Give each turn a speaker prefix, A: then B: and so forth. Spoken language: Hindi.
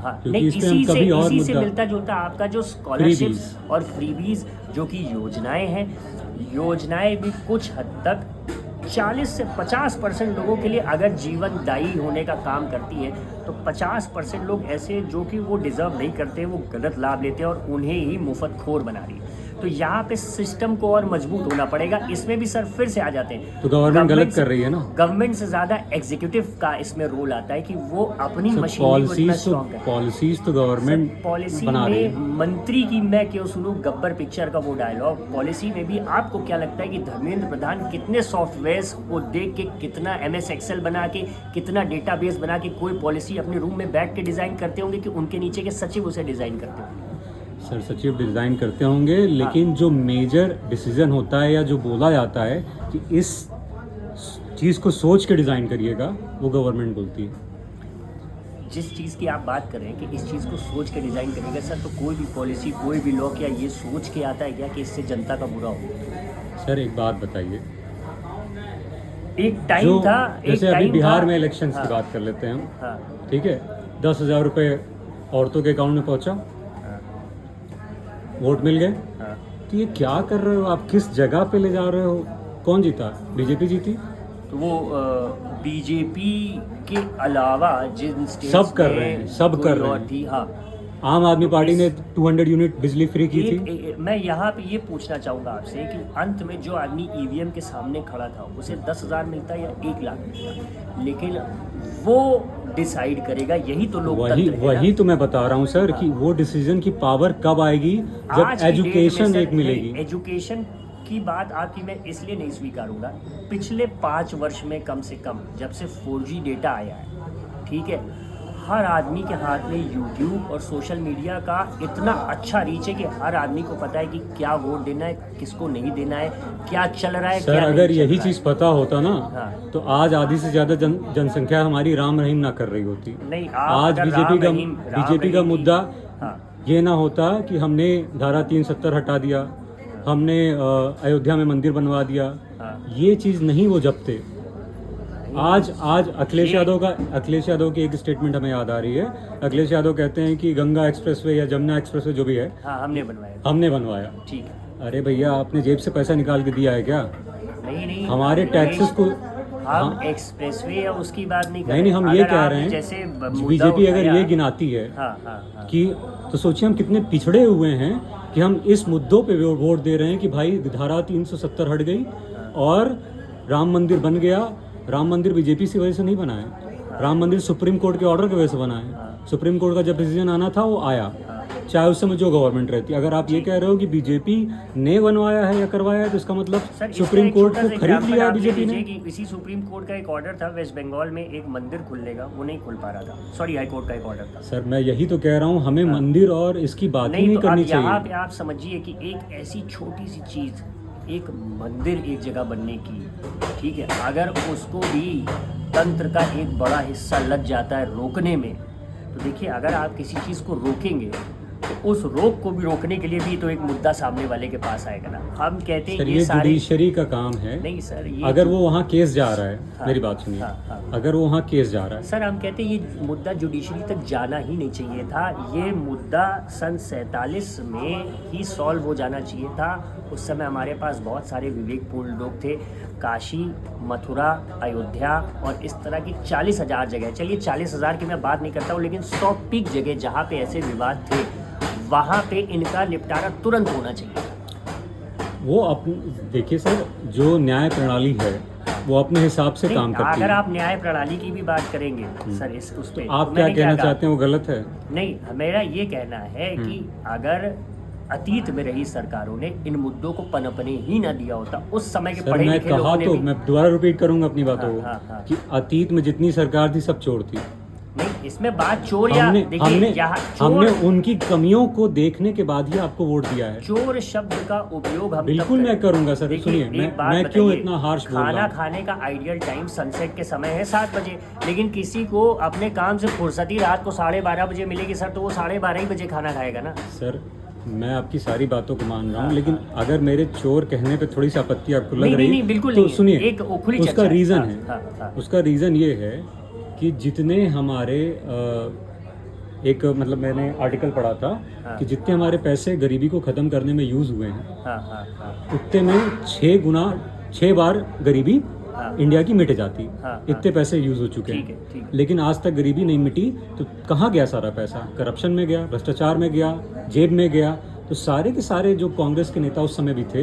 A: हाँ,
B: क्योंकि
A: नहीं
B: इस पे हम कभी और
A: इसी से
B: मुद्दा
A: मिलता जुलता आपका जो स्कॉलरशिप्स और फ्रीबीज जो कि योजनाएं हैं, योजनाएं भी कुछ हद तक 40 से 50% लोगों के लिए अगर जीवनदायी होने का काम करती है, तो 50% लोग ऐसे जो कि वो डिज़र्व नहीं करते, वो गलत लाभ लेते हैं और उन्हें ही मुफ्तखोर बना रही है। तो यहाँ पे सिस्टम को और मजबूत होना पड़ेगा। इसमें भी सर फिर से आ जाते हैं,
B: तो गवर्नमेंट गलत कर रही है ना।
A: गवर्नमेंट से ज़्यादा एग्जीक्यूटिव का इसमें रोल आता है कि वो अपनी मशीनरी को इतना स्ट्रॉन्ग है।
B: पॉलिसीज तो गवर्नमेंट
A: पॉलिसी
B: बना रही
A: में
B: है।
A: मंत्री की मैं क्यों सुनूं, गब्बर पिक्चर का वो डायलॉग। पॉलिसी में भी आपको क्या लगता है कि धर्मेंद्र प्रधान कितने सॉफ्टवेयर्स को देख के, कितना MS एक्सेल बना के, कितना डेटाबेस बना के कोई पॉलिसी अपने रूम में बैठ के डिज़ाइन करते होंगे कि उनके नीचे के सचिव उसे डिज़ाइन करते होंगे?
B: सर सचिव डिज़ाइन करते होंगे, लेकिन जो मेजर डिसीजन होता है या जो बोला जाता है कि इस चीज़ को सोच के डिज़ाइन करिएगा, वो गवर्नमेंट बोलती है।
A: जिस चीज़ की आप बात कर रहे हैं कि इस चीज़ को सोच के डिज़ाइन करेगा सर, तो कोई भी पॉलिसी, कोई भी लॉ क्या ये सोच के आता है क्या कि इससे जनता का बुरा हो?
B: सर एक बात बताइए,
A: एक टाइम था,
B: जैसे
A: एक
B: अभी
A: टाइम
B: बिहार
A: था।
B: में इलेक्शंस
A: हाँ,
B: की बात कर लेते हैं हम,
A: हाँ,
B: ठीक है, 10,000 रुपये औरतों के अकाउंट में पहुंचा,
A: हाँ,
B: वोट मिल गए।
A: हाँ।
B: तो ये क्या कर रहे हो आप, किस जगह पे ले जा रहे हो? कौन जीता? बीजेपी जीती?
A: तो वो बीजेपी के अलावा जिन स्टेट्स
B: सब कर रहे हैं, सब कर रहे
A: और
B: हैं।
A: थी, हाँ।
B: आम आदमी पार्टी ने 200 यूनिट बिजली फ्री की थी।
A: मैं यहाँ पे ये पूछना चाहूँगा आपसे कि अंत में जो आदमी EVM के सामने खड़ा था उसे 10,000 मिलता या 1 लाख मिलता, लेकिन वो डिसाइड करेगा। यही तो लोकतंत्र है।
B: वही तो मैं बता रहा हूँ सर, कि वो डिसीजन की पावर कब आएगी, जब
A: आज की डेट में
B: एजुकेशन
A: सर,
B: एक मिलेगी।
A: एजुकेशन की बात आपकी मैं इसलिए नहीं स्वीकारूंगा। पिछले 5 वर्ष में कम से कम, जब से 4G डेटा आया है, ठीक है, हर आदमी के हाथ में YouTube और सोशल मीडिया का इतना अच्छा रीच है कि हर आदमी को पता है कि क्या वोट देना है, किसको नहीं देना है, क्या चल रहा है,
B: सर
A: क्या
B: अगर
A: नहीं
B: यही
A: चल रहा
B: चीज़ पता होता ना,
A: हाँ।
B: तो आज आधी से ज़्यादा जनसंख्या हमारी राम रहीम ना कर रही होती।
A: नहीं,
B: आज
A: अगर
B: बीजेपी का मुद्दा
A: हाँ,
B: ये ना होता कि हमने धारा 370 हटा दिया, हमने अयोध्या में मंदिर बनवा दिया,
A: हाँ।
B: ये चीज़ नहीं वो जपते। आज अखिलेश यादव की एक स्टेटमेंट हमें याद आ रही है। अखिलेश यादव कहते हैं कि गंगा एक्सप्रेसवे या जमुना एक्सप्रेसवे जो भी है,
A: हाँ, हमने
B: बनवाया।
A: ठीक है।
B: अरे भैया, आपने जेब से पैसा निकाल के दिया है क्या?
A: नहीं,
B: हमारे टैक्सेस को
A: हम एक्सप्रेसवे या उसकी बात नहीं कर रहे।
B: नहीं, हम ये कह रहे हैं,
A: जैसे
B: बीजेपी अगर ये गिनाती है कि, तो सोचिए हम कितने पिछड़े हुए हैं कि हम इस मुद्दों पे वोट दे रहे हैं कि भाई धारा 370 हट गई और राम मंदिर बन गया। राम मंदिर बीजेपी की वजह से नहीं बना है, राम मंदिर सुप्रीम कोर्ट के ऑर्डर की वजह से बना है। सुप्रीम कोर्ट का जब डिसीजन आना था वो आया, चाहे उस समय जो गवर्नमेंट रहती। अगर आप ये कह रहे हो कि बीजेपी ने बनवाया है या करवाया है, तो इसका मतलब सुप्रीम कोर्ट को खरीद लिया है बीजेपी ने।
A: इसी सुप्रीम कोर्ट का एक ऑर्डर था, वेस्ट बंगाल में एक मंदिर खुलने का, वो नहीं खुल पा रहा था। सॉरी, हाई कोर्ट का एक ऑर्डर था।
B: सर मैं यही तो कह रहा हूँ, हमें मंदिर और इसकी बात ही नहीं करनी चाहिए।
A: यहाँ पे आप समझिए कि एक ऐसी छोटी सी चीज़, एक मंदिर एक जगह बनने की, ठीक है, अगर उसको भी तंत्र का एक बड़ा हिस्सा लग जाता है रोकने में, तो देखिए अगर आप किसी चीज़ को रोकेंगे तो उस रोक को भी रोकने के लिए भी तो एक मुद्दा सामने वाले के पास आएगा ना। हम कहते हैं
B: ये जुडिशरी का काम है।
A: नहीं सर, ये
B: अगर वो वहाँ केस जा रहा है,
A: हाँ,
B: मेरी बात सुनिए,
A: हाँ।
B: अगर वो वहाँ केस जा रहा है
A: सर, हम कहते हैं ये मुद्दा जुडिशरी तक जाना ही नहीं चाहिए था। ये मुद्दा सन 47 में ही सॉल्व हो जाना चाहिए था। उस समय हमारे पास बहुत सारे विवेकपूर्ण लोग थे। काशी, मथुरा, अयोध्या और इस तरह की 40,000 जगह, चलिए 40,000 की मैं बात नहीं करता हूँ, लेकिन 100 पीक जगह जहाँ पे ऐसे विवाद थे, वहाँ पे इनका निपटारा तुरंत होना चाहिए।
B: वो देखिए सर, जो न्याय प्रणाली है वो अपने हिसाब से काम करती है।
A: अगर आप न्याय प्रणाली की भी बात करेंगे सर, उस पे
B: आप क्या कहना चाहते हैं, वो गलत है?
A: नहीं, मेरा ये कहना है कि अगर अतीत में रही सरकारों ने इन मुद्दों को पनपने ही ना दिया होता, उस समय के पढ़े लिखे लोगों ने भी...
B: मैं दोबारा रिपीट करूंगा अपनी बातों को,
A: हाँ।
B: कि अतीत में जितनी सरकार थी सब चोर थी।
A: नहीं, इसमें बात चोर या देखिए,
B: हमने उनकी कमियों को देखने के बाद ही आपको वोट दिया है।
A: चोर शब्द का उपयोग हम
B: बिल्कुल मैं करूंगा सर। सुनिए, मैं क्यों इतना हार्श बोल रहा हूं?
A: खाना खाने का आइडियल टाइम सनसेट के समय है 7 बजे, लेकिन किसी को अपने काम से फुर्सती रात को 12:30 बजे मिलेगी सर, तो वो 12:30 ही बजे खाना खाएगा ना।
B: सर मैं आपकी सारी बातों को मान रहा हूँ, लेकिन अगर मेरे चोर कहने पे थोड़ी सी आपत्ति आपको लग रही है,
A: बिल्कुल
B: तो सुनिए,
A: एक
B: उसका रीज़न है। उसका रीज़न ये है कि जितने हमारे एक मतलब मैंने आर्टिकल पढ़ा था कि जितने हमारे पैसे गरीबी को ख़त्म करने में यूज़ हुए हैं,
A: हाँ,
B: उतने में 6 बार गरीबी इंडिया की मिट जाती। इतने पैसे यूज़ हो चुके
A: ठीक है,
B: हैं,
A: ठीक है।
B: लेकिन आज तक गरीबी नहीं मिटी। तो कहाँ गया सारा पैसा? करप्शन में गया, भ्रष्टाचार में गया, जेब में गया। तो सारे के सारे जो कांग्रेस के नेता उस समय भी थे